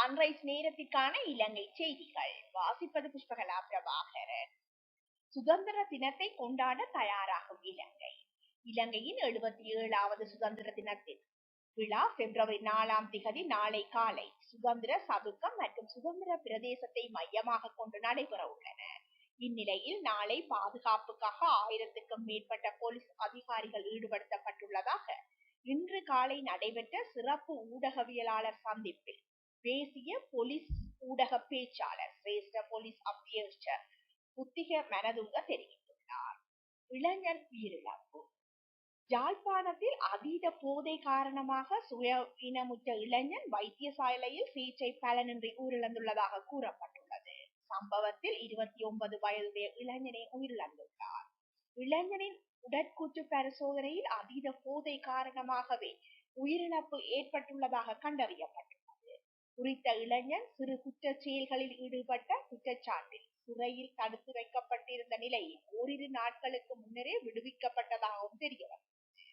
Sunrise நேரத்திற்கான இலங்கை செய்திகள் வாசிப்பது புஷ்பகலா பிரபாகரன். சுதந்திர தினத்தை கொண்டாட தயாராகும் இலங்கை. இலங்கையின் 77வது சுதந்திர தினத்தின் விழா பிப்ரவரி 4 நாளை காலை சுதந்திர சதுக்கம் மற்றும் சுதந்திர பிரதேசத்தை மையமாக கொண்டு நடைபெற உள்ளன. இந்நிலையில் நாளை பாதுகாப்புக்காக 1000க்கும் மேற்பட்ட போலீஸ் அதிகாரிகள் ஈடுபடுத்தப்பட்டுள்ளதாக இன்று காலை நடைபெற்ற சிறப்பு ஊடகவியலாளர் சந்திப்பில் தேசிய போலீஸ் ஊடக பேச்சாளர் சிரேஷ்ட போலீஸ் அத்தியட்சர் புத்திக மனதுங்க தெரிவித்துள்ளார். இளைஞன் உயிரிழப்பு. யாழ்ப்பாணத்தில் அதீத போதை காரணமாக சுயநலமுற்ற இளைஞன் வைத்தியசாலையில் சிகிச்சை பலனின்றி உயிரிழந்துள்ளதாக கூறப்பட்டுள்ளது. சம்பவத்தில் 29 வயதுடைய இளைஞனை உயிரிழந்துள்ளார். இளைஞனின் உடற்கூற்று பரிசோதனையில் அதீத போதை காரணமாகவே உயிரிழப்பு ஏற்பட்டுள்ளதாக கண்டறியப்பட்டுள்ளது. குறித்த இளைஞன் சிறு குற்றச் செயல்களில் ஈடுபட்ட குற்றச்சாட்டில் சிறையில் தடுத்து வைக்கப்பட்டிருந்த நிலையில் ஓரிரு நாட்களுக்கு முன்னரே விடுவிக்கப்பட்டதாகவும் தெரியவந்தது.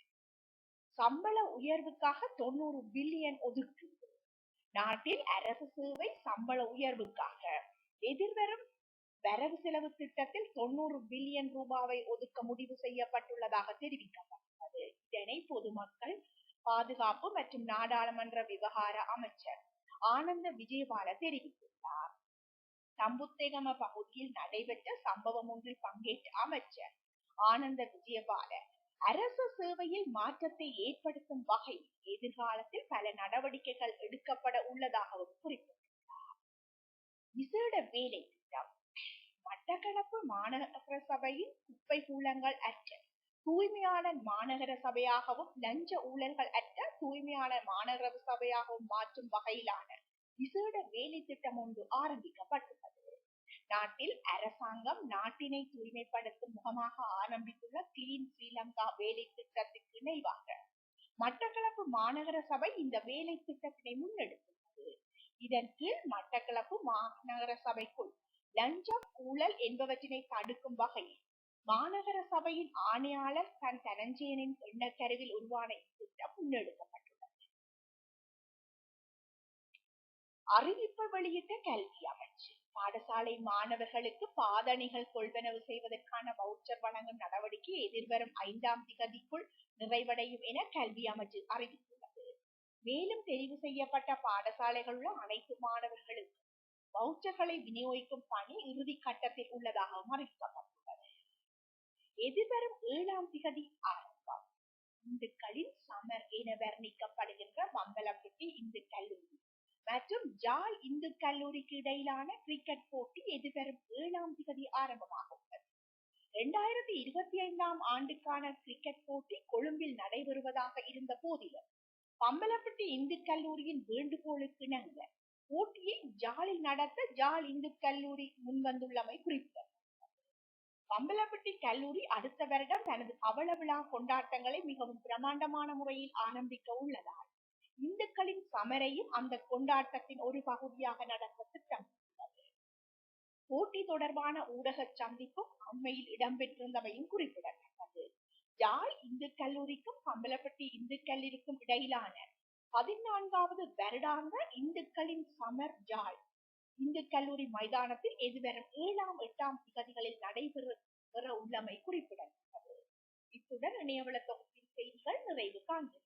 சம்பள உயர்வுக்காக 90 பில்லியன் ஒதுக்கீடு. நாட்டில் அரசு சேவை சம்பள உயர்வுக்காக எதிர்வரும் வரவு செலவு திட்டத்தில் 90 பில்லியன் ரூபாவை ஒதுக்க முடிவு செய்யப்பட்டுள்ளதாக தெரிவிக்கப்பட்டுள்ளது. இதனை பொதுமக்கள் பாதுகாப்பு மற்றும் நாடாளுமன்ற விவகார அமைச்சர் ஆனந்த விஜயபால தெரிவித்துள்ளார். தம்புத்தேகம பகுதியில் நடைபெற்ற சம்பவம் ஒன்றில் பங்கேற்ற அமைச்சர் ஆனந்த விஜயபால அரசு சேவையில் மாற்றத்தை ஏற்படுத்தும் வகையில் எதிர்காலத்தில் பல நடவடிக்கைகள் எடுக்கப்பட உள்ளதாகவும் குறிப்பிட்டுள்ளார். விசேட வேலை திட்டம். மட்டக்களப்பு மாநகர சபையின் குப்பை கூலங்கள் அற்ற தூய்மையான மாநகர சபையாகவும் லஞ்ச ஊழல்கள் அற்ற தூய்மையான மாநகர சபையாகவும் மாற்றும் வகையிலான விசேட வேலை திட்டம் ஒன்று ஆரம்பிக்கப்பட்டுள்ளது. நாட்டில் அரசாங்கம் நாட்டினை தூய்மைப்படுத்தும் முகமாக ஆரம்பித்துள்ள கிளீன் ஸ்ரீலங்கா வேலை திட்டத்திற்கு இணைவாக மட்டக்களப்பு மாநகர சபை இந்த வேலை திட்டத்தினை முன்னெடுத்துள்ளது. இதன் கீழ் மட்டக்களப்பு மாநகர சபைக்குள் லஞ்சம் ஊழல் என்பவற்றினை தடுக்கும் வகையில் மாநகர சபையின் ஆணையாளர் தனஞ்சயனின் எண்ணக்கருவில் உருவான இத்திட்டம் முன்னெடுக்கப்பட்டுள்ளது. அறிவிப்பு வெளியிட்ட கல்வி அமைச்சு. பாடசாலை மாணவர்களுக்கு பாதணிகள் கொள்வனவு செய்வதற்கான வவுச்சர் வழங்கும் நடவடிக்கை எதிர்வரும் 5ஆம் திகதிக்குள் நிறைவடையும் என கல்வி அமைச்சு அறிவித்துள்ளது. மேலும் தெரிவு செய்யப்பட்ட பாடசாலைகள் உள்ள அனைத்து மாணவர்களுக்கும் வவுச்சர்களை விநியோகிக்கும் பணி இறுதி கட்டத்தில் உள்ளதாகவும் அறிவிக்கப்பட்டுள்ளது. எதிர்வரும் 7ஆம் திகதி ஆரம்பம். இந்துக்களின் சமர் என வர்ணிக்கப்படுகின்ற மங்களப்பட்டி இந்து கல்லூரி மற்றும் ஜாழ் இந்து கல்லூரிக்கு இடையிலான கிரிக்கெட் போட்டி எதிர்வரும் 7ஆம் திகதி ஆரம்பமாக உள்ளது. 2025ஆம் ஆண்டுக்கான கிரிக்கெட் போட்டி கொழும்பில் நடைபெறுவதாக இருந்த போதிலும் பம்பலப்பட்டி இந்து கல்லூரியின் வேண்டுகோளுக்கு இணங்க போட்டியை ஜாலில் நடத்த ஜாழ் இந்து கல்லூரி முன்வந்துள்ளமை குறிப்பிடத்தக்கது. பம்பலப்பட்டி கல்லூரி அடுத்த வருடம் தனது பவள விழா கொண்டாட்டங்களை மிகவும் பிரமாண்டமான முறையில் ஆரம்பிக்க உள்ளதால் இந்துக்களின் சமரையும் அந்த கொண்டாட்டத்தின் ஒரு பகுதியாக நடத்த திட்டமிட்டுள்ளது. போட்டி தொடர்பான ஊடக சந்திப்பும் அண்மையில் இடம்பெற்றிருந்தமையும் குறிப்பிடத்தக்கது. ஜாழ் இந்து கல்லூரிக்கும் பம்பலப்பட்டி இந்து கல்லூரிக்கும் இடையிலான 14வது வருடாந்த இந்துக்களின் சமர் ஜாழ் இந்து கல்லூரி மைதானத்தில் எதிர்வரும் 7ஆம் 8ஆம் திகதிகளில் நடைபெற உள்ளமை குறிப்பிடத்தக்கது. இத்துடன் இணையவள தொகுப்பின் செய்திகள் நிறைவு காண்கிறது.